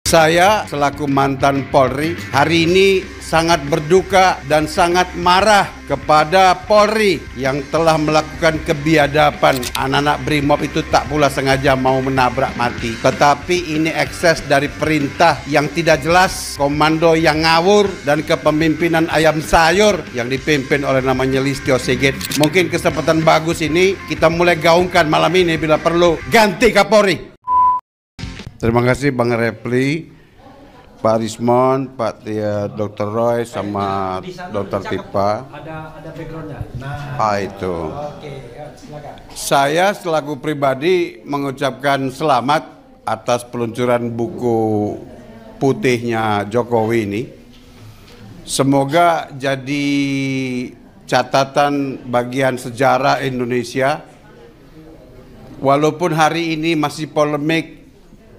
Saya selaku mantan Polri hari ini sangat berduka dan sangat marah kepada Polri yang telah melakukan kebiadaban. Anak-anak Brimob itu tak pula sengaja mau menabrak mati, tetapi ini ekses dari perintah yang tidak jelas, komando yang ngawur, dan kepemimpinan ayam sayur yang dipimpin oleh namanya Listio Sigit. Mungkin kesempatan bagus ini kita mulai gaungkan malam ini bila perlu ganti Kapolri. Terima kasih Bang Repli, Pak Rismon, Pak Dr. Roy, sama Dr. Tipa. Ada backgroundnya. Itu. Oke, silakan. Saya selaku pribadi mengucapkan selamat atas peluncuran buku putihnya Jokowi ini. Semoga jadi catatan bagian sejarah Indonesia. Walaupun hari ini masih polemik,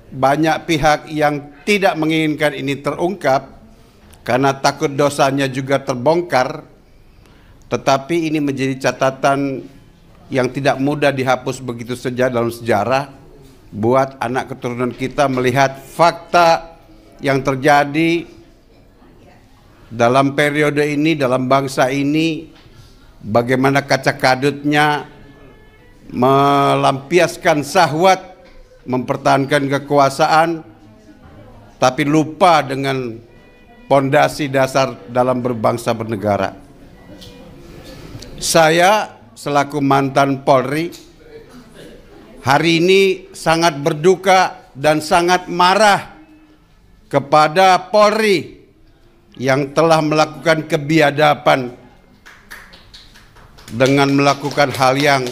banyak pihak yang tidak menginginkan ini terungkap karena takut dosanya juga terbongkar, tetapi ini menjadi catatan yang tidak mudah dihapus begitu saja dalam sejarah buat anak keturunan kita melihat fakta yang terjadi dalam periode ini, dalam bangsa ini, bagaimana kaca kadutnya melampiaskan syahwat, mempertahankan kekuasaan, tapi lupa dengan pondasi dasar dalam berbangsa bernegara. Saya selaku mantan Polri hari ini sangat berduka dan sangat marah kepada Polri yang telah melakukan kebiadaban dengan melakukan hal yang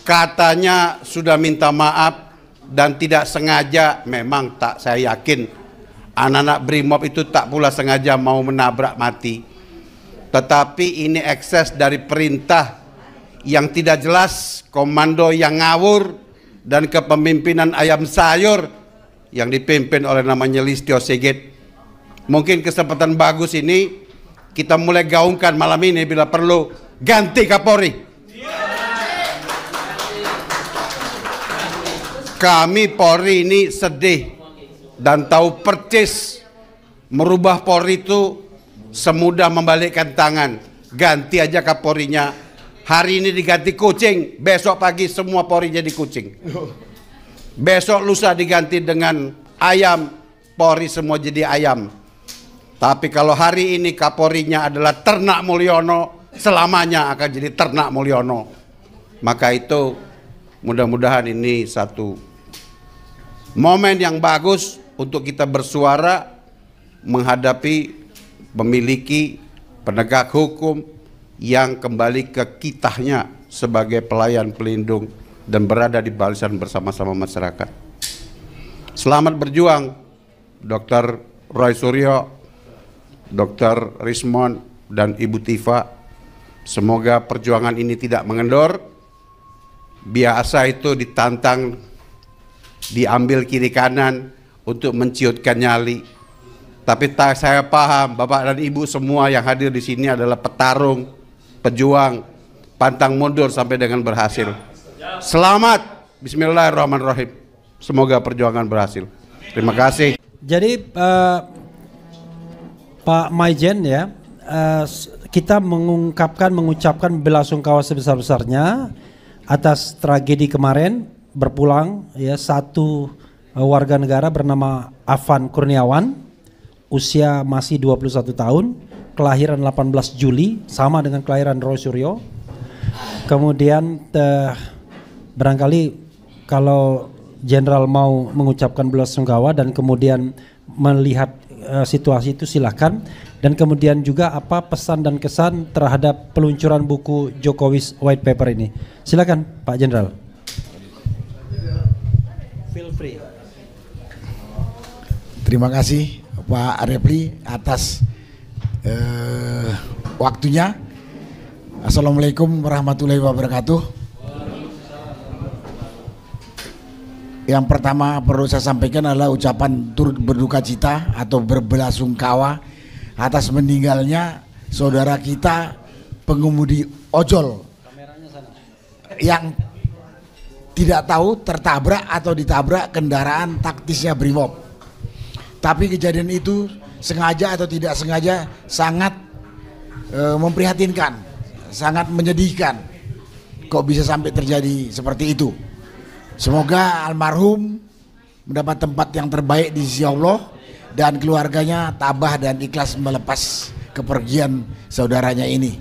katanya sudah minta maaf dan tidak sengaja. Memang tak, saya yakin anak-anak Brimob itu tak pula sengaja mau menabrak mati, tetapi ini ekses dari perintah yang tidak jelas, komando yang ngawur, dan kepemimpinan ayam sayur yang dipimpin oleh namanya Listio Sigit. Mungkin kesempatan bagus ini kita mulai gaungkan malam ini bila perlu ganti Kapolri. Kami Polri ini sedih dan tahu persis merubah Polri itu semudah membalikkan tangan. Ganti aja Kapolrinya. Hari ini diganti kucing, besok pagi semua Polri jadi kucing. Besok lusa diganti dengan ayam, Polri semua jadi ayam. Tapi kalau hari ini Kapolrinya adalah Ternak Mulyono, selamanya akan jadi Ternak Mulyono. Maka itu mudah-mudahan ini satu momen yang bagus untuk kita bersuara menghadapi memiliki penegak hukum yang kembali ke kitahnya sebagai pelayan pelindung dan berada di barisan bersama-sama masyarakat. Selamat berjuang Dr. Roy Suryo, Dr. Rismon, dan Ibu Tifa. Semoga perjuangan ini tidak mengendor. Biasa itu ditantang, diambil kiri kanan untuk menciutkan nyali. Tapi saya paham Bapak dan Ibu semua yang hadir di sini adalah petarung, pejuang, pantang mundur sampai dengan berhasil. Selamat, Bismillahirrahmanirrahim. Semoga perjuangan berhasil. Terima kasih. Jadi Pak Maijen ya, kita mengucapkan belasungkawa sebesar-besarnya atas tragedi kemarin. Berpulang ya satu warga negara bernama Afan Kurniawan, usia masih 21 tahun, kelahiran 18 Juli, sama dengan kelahiran Roy Suryo. Kemudian barangkali kalau Jenderal mau mengucapkan belasungkawa dan kemudian melihat situasi itu silakan. Dan kemudian juga apa pesan dan kesan terhadap peluncuran buku Jokowi's White Paper ini. Silakan Pak Jenderal. Feel free. Terima kasih Pak Repli atas waktunya. Assalamualaikum warahmatullahi wabarakatuh. Yang pertama perlu saya sampaikan adalah ucapan turut berduka cita atau berbelasungkawa atas meninggalnya saudara kita pengemudi ojol yang tidak tahu tertabrak atau ditabrak kendaraan taktisnya Brimob. Tapi kejadian itu sengaja atau tidak sengaja sangat memprihatinkan, sangat menyedihkan. Kok bisa sampai terjadi seperti itu? Semoga almarhum mendapat tempat yang terbaik di sisi Allah dan keluarganya tabah dan ikhlas melepas kepergian saudaranya ini.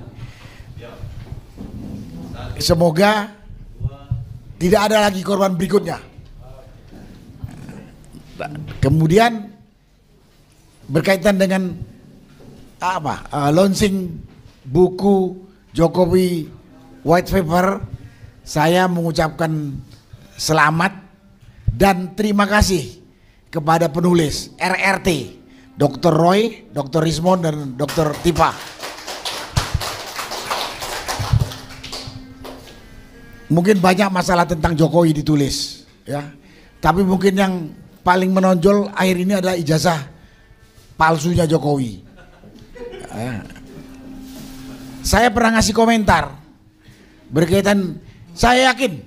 Semoga tidak ada lagi korban berikutnya. Kemudian berkaitan dengan launching buku Jokowi White Paper, saya mengucapkan selamat dan terima kasih kepada penulis RRT, Dr. Roy, Dr. Rismond, dan Dr. Tifa. Mungkin banyak masalah tentang Jokowi ditulis, ya. Tapi mungkin yang paling menonjol akhir ini adalah ijazah palsunya Jokowi. Saya pernah ngasih komentar berkaitan, saya yakin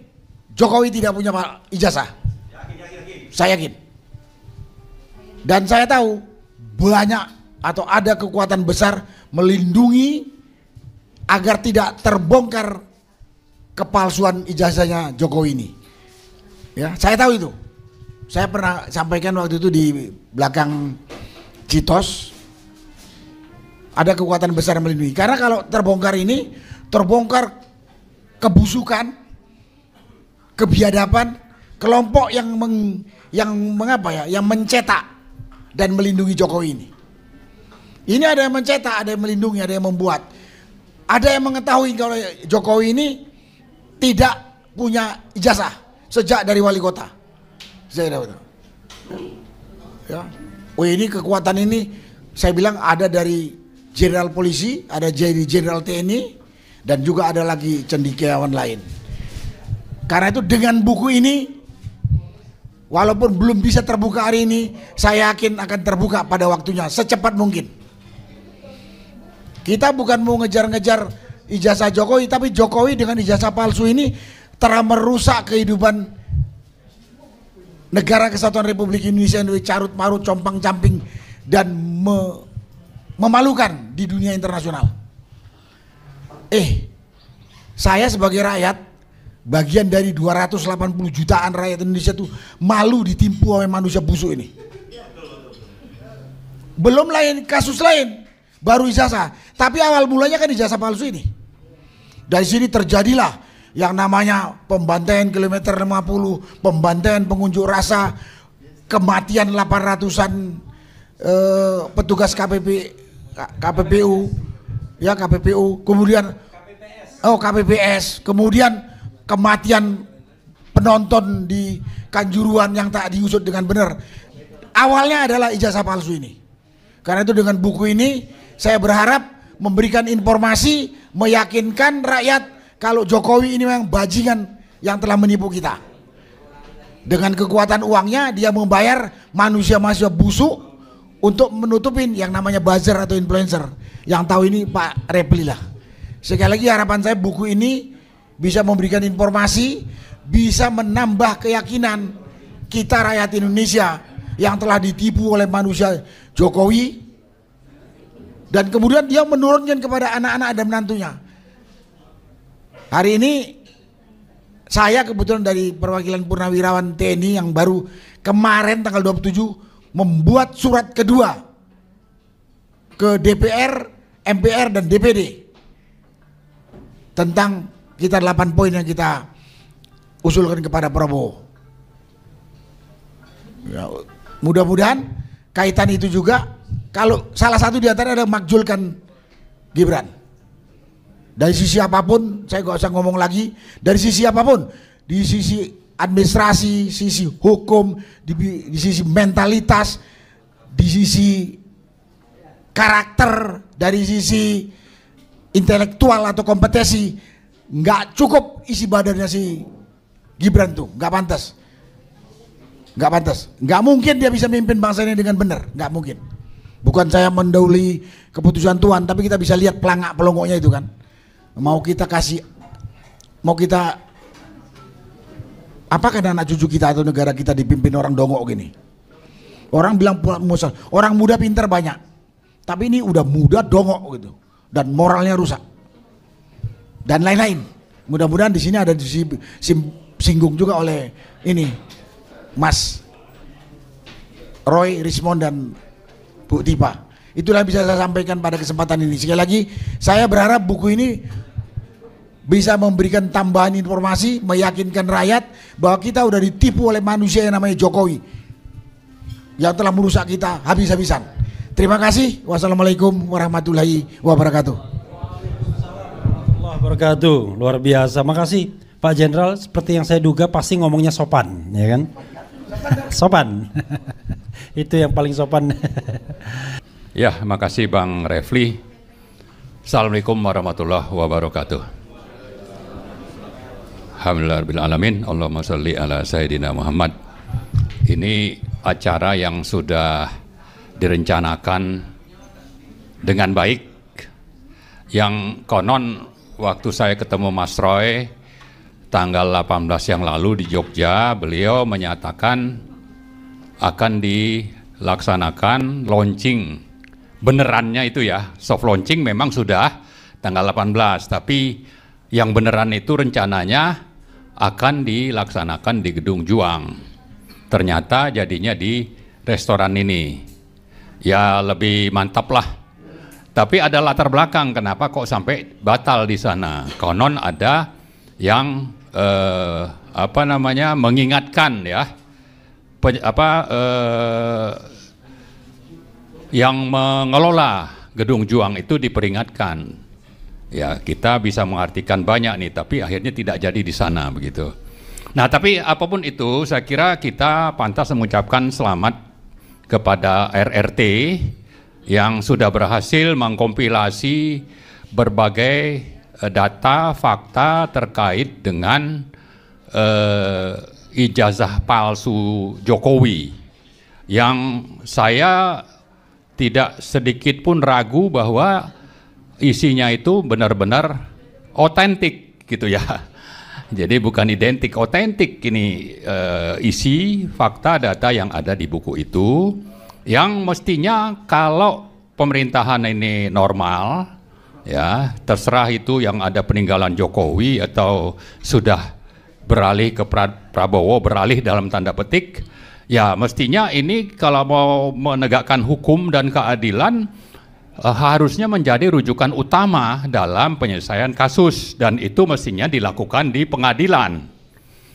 Jokowi tidak punya ijazah. Saya yakin. Dan saya tahu banyak atau ada kekuatan besar melindungi agar tidak terbongkar kepalsuan ijazahnya Jokowi ini. Ya, saya tahu itu. Saya pernah sampaikan waktu itu di belakang Citos, ada kekuatan besar yang melindungi. Karena kalau terbongkar ini, terbongkar kebusukan, kebiadaban kelompok yang yang mencetak dan melindungi Jokowi ini. Ini ada yang mencetak, ada yang melindungi, ada yang membuat. Ada yang mengetahui kalau Jokowi ini tidak punya ijazah sejak dari wali kota. Saya tahu. Ya. Oh, ini kekuatan ini saya bilang ada dari jenderal polisi, ada dari jenderal TNI, dan juga ada lagi cendekiawan lain. Karena itu dengan buku ini, walaupun belum bisa terbuka hari ini, saya yakin akan terbuka pada waktunya secepat mungkin. Kita bukan mau ngejar-ngejar ijazah Jokowi, tapi Jokowi dengan ijazah palsu ini telah merusak kehidupan negara kesatuan Republik Indonesia yang carut marut, compang camping, dan memalukan di dunia internasional. Saya sebagai rakyat, bagian dari 280 jutaan rakyat Indonesia itu malu ditimpu oleh manusia busuk ini. Belum lain kasus lain, baru ijazah. Tapi awal mulanya kan ijazah palsu ini. Dari sini terjadilah yang namanya pembantaian kilometer 50, pembantaian pengunjuk rasa, kematian 800-an petugas KPPU, kemudian KPPS, kemudian kematian penonton di Kanjuruhan yang tak diusut dengan benar. Awalnya adalah ijazah palsu ini. Karena itu dengan buku ini saya berharap memberikan informasi, meyakinkan rakyat kalau Jokowi ini memang bajingan yang telah menipu kita. Dengan kekuatan uangnya dia membayar manusia-manusia busuk untuk menutupin yang namanya buzzer atau influencer. Yang tahu ini Pak Repli lah. Sekali lagi harapan saya buku ini bisa memberikan informasi, bisa menambah keyakinan kita rakyat Indonesia yang telah ditipu oleh manusia Jokowi, dan kemudian dia menurunkan kepada anak-anak dan menantunya. Hari ini saya kebetulan dari perwakilan purnawirawan TNI yang baru kemarin tanggal 27 membuat surat kedua ke DPR, MPR, dan DPD tentang kita 8 poin yang kita usulkan kepada Prabowo. Ya, mudah-mudahan kaitan itu juga, kalau salah satu di antara ada makjulkan Gibran. Dari sisi apapun, saya gak usah ngomong lagi. Dari sisi apapun, di sisi administrasi, sisi hukum, di sisi mentalitas, di sisi karakter, dari sisi intelektual atau kompetensi, nggak cukup isi badannya si Gibran tuh, nggak pantas. Nggak pantas, nggak mungkin dia bisa memimpin bangsa ini dengan benar, nggak mungkin. Bukan saya mendahului keputusan Tuhan, tapi kita bisa lihat pelangak pelongoknya itu kan. Mau kita apakah anak cucu kita atau negara kita dipimpin orang dongok gini? Orang bilang orang muda pintar banyak, tapi ini udah muda dongok gitu, dan moralnya rusak, dan lain-lain. Mudah-mudahan di sini ada singgung juga oleh ini Mas Roy, Rismond dan Bu Tipa. Itulah yang bisa saya sampaikan pada kesempatan ini. Sekali lagi saya berharap buku ini bisa memberikan tambahan informasi, meyakinkan rakyat bahwa kita udah ditipu oleh manusia yang namanya Jokowi yang telah merusak kita habis-habisan. Terima kasih. Wassalamualaikum warahmatullahi wabarakatuh. Warahmatullahi wabarakatuh. Luar biasa. Makasih Pak Jenderal. Seperti yang saya duga pasti ngomongnya sopan, ya kan? Sopan. Itu yang paling sopan. Ya, makasih Bang Refli. Assalamualaikum warahmatullahi wabarakatuh. Alhamdulillahirrahmanirrahim. Allahumma sholli ala Sayyidina Muhammad. Ini acara yang sudah direncanakan dengan baik. Yang konon waktu saya ketemu Mas Roy tanggal 18 yang lalu di Jogja, beliau menyatakan akan dilaksanakan launching. Benerannya itu ya, soft launching memang sudah tanggal 18, tapi yang beneran itu rencananya akan dilaksanakan di Gedung Juang. Ternyata jadinya di restoran ini. Ya lebih mantap lah. Tapi ada latar belakang kenapa kok sampai batal di sana. Konon ada yang mengingatkan ya, yang mengelola Gedung Juang itu diperingatkan. Ya, kita bisa mengartikan banyak nih, tapi akhirnya tidak jadi di sana begitu. Nah, tapi apapun itu, saya kira kita pantas mengucapkan selamat kepada RRT yang sudah berhasil mengkompilasi berbagai data, fakta terkait dengan ijazah palsu Jokowi, yang saya tidak sedikit pun ragu bahwa isinya itu benar-benar otentik gitu ya. Jadi bukan identik, otentik ini isi fakta data yang ada di buku itu, yang mestinya kalau pemerintahan ini normal ya, terserah itu yang ada peninggalan Jokowi atau sudah beralih ke Prabowo, beralih dalam tanda petik. Ya mestinya ini kalau mau menegakkan hukum dan keadilan harusnya menjadi rujukan utama dalam penyelesaian kasus, dan itu mestinya dilakukan di pengadilan.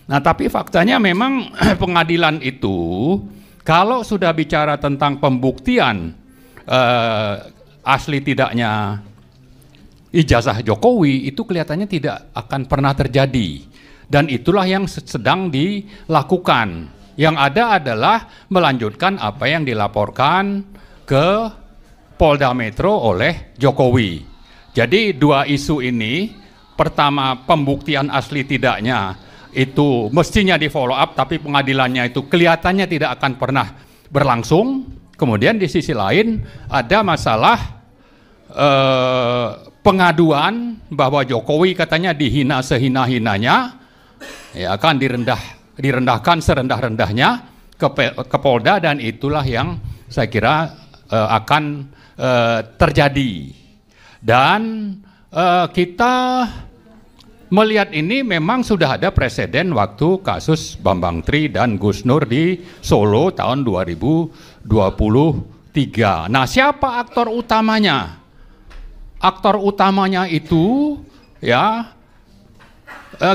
Nah tapi faktanya memang pengadilan itu kalau sudah bicara tentang pembuktian asli tidaknya ijazah Jokowi itu kelihatannya tidak akan pernah terjadi, dan itulah yang sedang dilakukan. Yang ada adalah melanjutkan apa yang dilaporkan ke Polda Metro oleh Jokowi. Jadi dua isu ini, pertama pembuktian asli tidaknya itu mestinya di follow up, tapi pengadilannya itu kelihatannya tidak akan pernah berlangsung. Kemudian di sisi lain ada masalah pengaduan bahwa Jokowi katanya dihina sehina-hinanya, ya akan direndahkan serendah-rendahnya ke Polda, dan itulah yang saya kira akan terjadi. Dan kita melihat ini memang sudah ada presiden waktu kasus Bambang Tri dan Gus Nur di Solo tahun 2023. Nah, siapa aktor utamanya? Aktor utamanya itu ya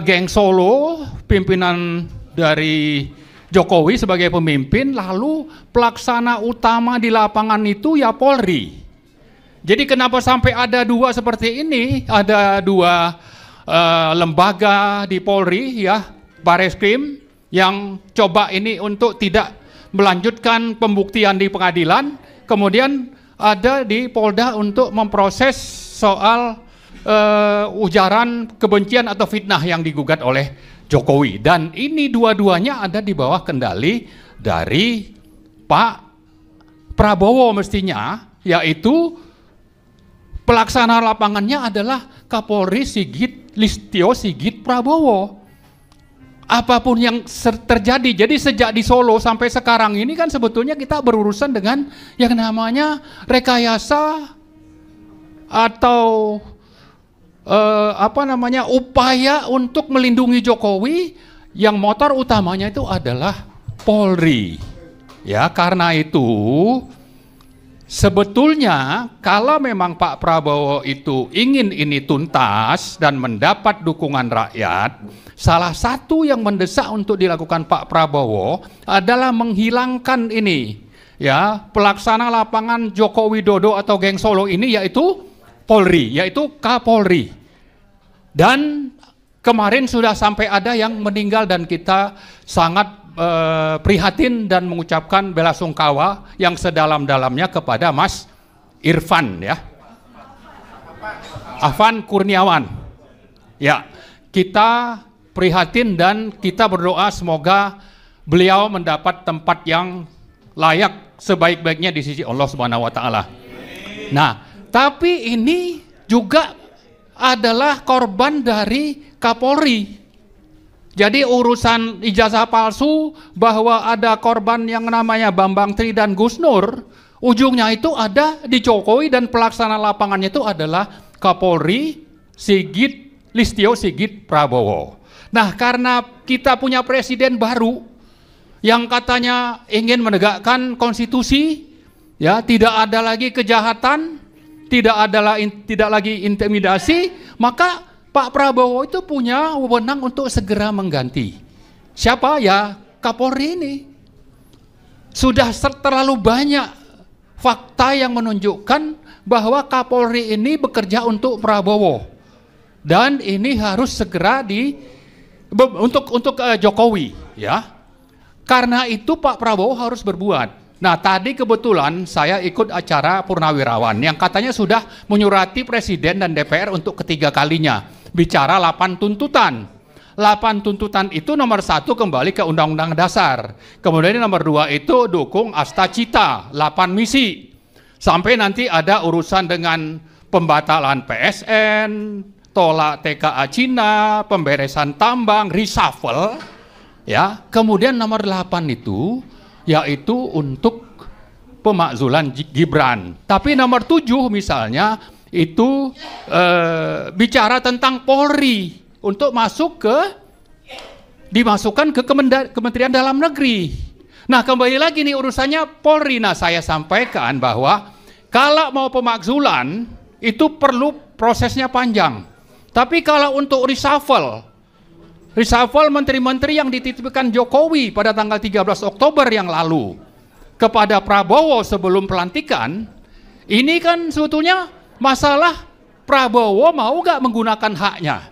geng Solo, pimpinan dari Jokowi sebagai pemimpin, lalu pelaksana utama di lapangan itu ya Polri. Jadi kenapa sampai ada dua seperti ini, ada dua lembaga di Polri ya, Bareskrim yang coba ini untuk tidak melanjutkan pembuktian di pengadilan, kemudian ada di Polda untuk memproses soal ujaran kebencian atau fitnah yang digugat oleh Jokowi. Dan ini dua-duanya ada di bawah kendali dari Pak Prabowo mestinya, yaitu pelaksana lapangannya adalah Kapolri Listio Sigit Prabowo. apapun yang terjadi. Jadi sejak di Solo sampai sekarang ini kan sebetulnya kita berurusan dengan yang namanya rekayasa atau upaya untuk melindungi Jokowi, yang motor utamanya itu adalah Polri. Ya, karena itu sebetulnya kalau memang Pak Prabowo itu ingin ini tuntas dan mendapat dukungan rakyat, salah satu yang mendesak untuk dilakukan Pak Prabowo adalah menghilangkan ini, ya, pelaksana lapangan Joko Widodo atau geng Solo ini, yaitu Polri, yaitu Kapolri. Dan kemarin sudah sampai ada yang meninggal dan kita sangat prihatin dan mengucapkan belasungkawa yang sedalam-dalamnya kepada Mas Irfan, ya, Afan Kurniawan. Ya, kita prihatin dan kita berdoa semoga beliau mendapat tempat yang layak sebaik-baiknya di sisi Allah Subhanahu wa taala. Nah, tapi ini juga adalah korban dari Kapolri. Jadi urusan ijazah palsu, bahwa ada korban yang namanya Bambang Tri dan Gus Nur, ujungnya itu ada di Jokowi dan pelaksana lapangannya itu adalah Kapolri Listio Sigit Prabowo. Nah, karena kita punya presiden baru yang katanya ingin menegakkan konstitusi, ya, tidak ada lagi kejahatan, tidak lagi intimidasi, maka Pak Prabowo itu punya wewenang untuk segera mengganti. Siapa? Ya, Kapolri ini. Sudah terlalu banyak fakta yang menunjukkan bahwa Kapolri ini bekerja untuk Prabowo. Dan ini harus segera untuk Jokowi, ya. Karena itu Pak Prabowo harus berbuat. Nah, tadi kebetulan saya ikut acara Purnawirawan yang katanya sudah menyurati Presiden dan DPR untuk ketiga kalinya. Bicara 8 tuntutan. 8 tuntutan itu nomor 1 kembali ke Undang-Undang Dasar. Kemudian nomor 2 itu dukung Asta Cita, 8 misi. Sampai nanti ada urusan dengan pembatalan PSN, tolak TKA Cina, pemberesan tambang, reshuffle. Ya, kemudian nomor 8 itu yaitu untuk pemakzulan Gibran. Tapi nomor 7 misalnya itu bicara tentang Polri untuk dimasukkan ke Kementerian Dalam Negeri. Nah, kembali lagi nih urusannya Polri. Nah, saya sampaikan bahwa kalau mau pemakzulan itu perlu prosesnya panjang. Tapi kalau untuk reshuffle menteri-menteri yang dititipkan Jokowi pada tanggal 13 Oktober yang lalu kepada Prabowo sebelum pelantikan, ini kan sebetulnya masalah Prabowo mau gak menggunakan haknya.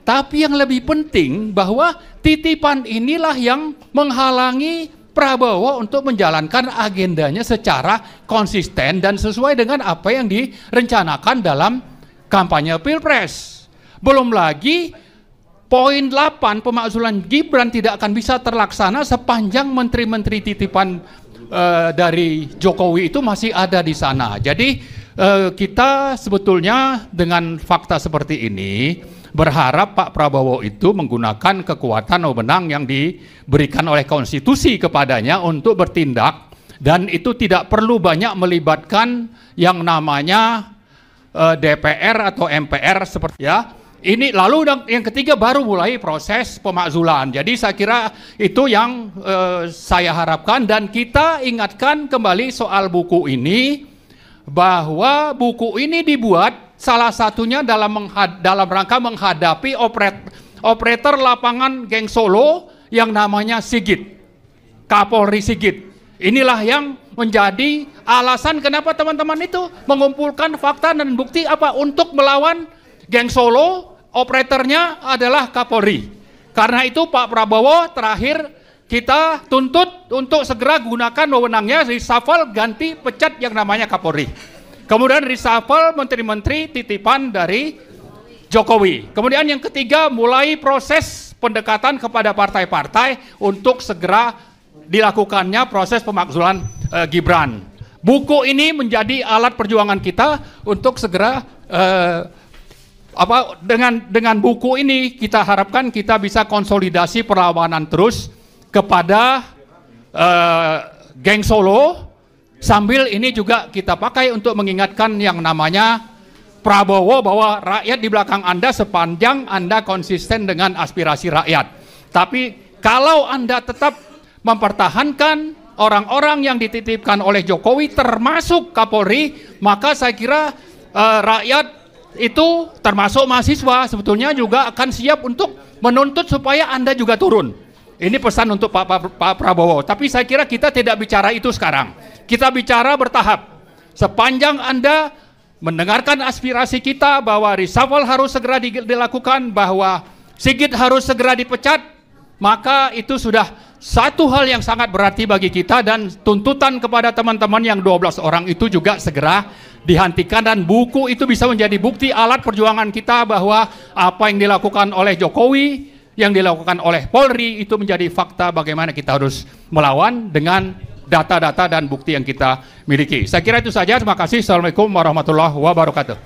Tapi yang lebih penting bahwa titipan inilah yang menghalangi Prabowo untuk menjalankan agendanya secara konsisten dan sesuai dengan apa yang direncanakan dalam kampanye Pilpres. Belum lagi poin 8 pemakzulan Gibran tidak akan bisa terlaksana sepanjang menteri-menteri titipan dari Jokowi itu masih ada di sana. Jadi kita sebetulnya dengan fakta seperti ini berharap Pak Prabowo itu menggunakan kekuatan wewenang yang diberikan oleh konstitusi kepadanya untuk bertindak, dan itu tidak perlu banyak melibatkan yang namanya DPR atau MPR seperti, ya. Ini lalu yang ketiga baru mulai proses pemakzulan. Jadi saya kira itu yang saya harapkan, dan kita ingatkan kembali soal buku ini, bahwa buku ini dibuat salah satunya dalam rangka menghadapi operator lapangan geng Solo yang namanya Sigit, Kapolri Sigit. Inilah yang menjadi alasan kenapa teman-teman itu mengumpulkan fakta dan bukti apa untuk melawan geng Solo. Operatornya adalah Kapolri. Karena itu Pak Prabowo terakhir kita tuntut untuk segera gunakan wewenangnya, reshuffle, ganti pecat yang namanya Kapolri. Kemudian reshuffle menteri-menteri titipan dari Jokowi. Kemudian yang ketiga, mulai proses pendekatan kepada partai-partai untuk segera dilakukannya proses pemakzulan Gibran. Buku ini menjadi alat perjuangan kita untuk segera dengan buku ini kita harapkan kita bisa konsolidasi perlawanan terus kepada geng Solo, sambil ini juga kita pakai untuk mengingatkan yang namanya Prabowo bahwa rakyat di belakang Anda sepanjang Anda konsisten dengan aspirasi rakyat. Tapi kalau Anda tetap mempertahankan orang-orang yang dititipkan oleh Jokowi termasuk Kapolri, maka saya kira rakyat itu termasuk mahasiswa sebetulnya juga akan siap untuk menuntut supaya Anda juga turun. Ini pesan untuk Pak Prabowo. Tapi saya kira kita tidak bicara itu sekarang. Kita bicara bertahap. Sepanjang Anda mendengarkan aspirasi kita bahwa reshuffle harus segera dilakukan, bahwa Sigit harus segera dipecat, maka itu sudah satu hal yang sangat berarti bagi kita, dan tuntutan kepada teman-teman yang 12 orang itu juga segera dihentikan, dan buku itu bisa menjadi bukti alat perjuangan kita bahwa apa yang dilakukan oleh Jokowi, yang dilakukan oleh Polri itu menjadi fakta bagaimana kita harus melawan dengan data-data dan bukti yang kita miliki. Saya kira itu saja. Terima kasih. Assalamualaikum warahmatullahi wabarakatuh.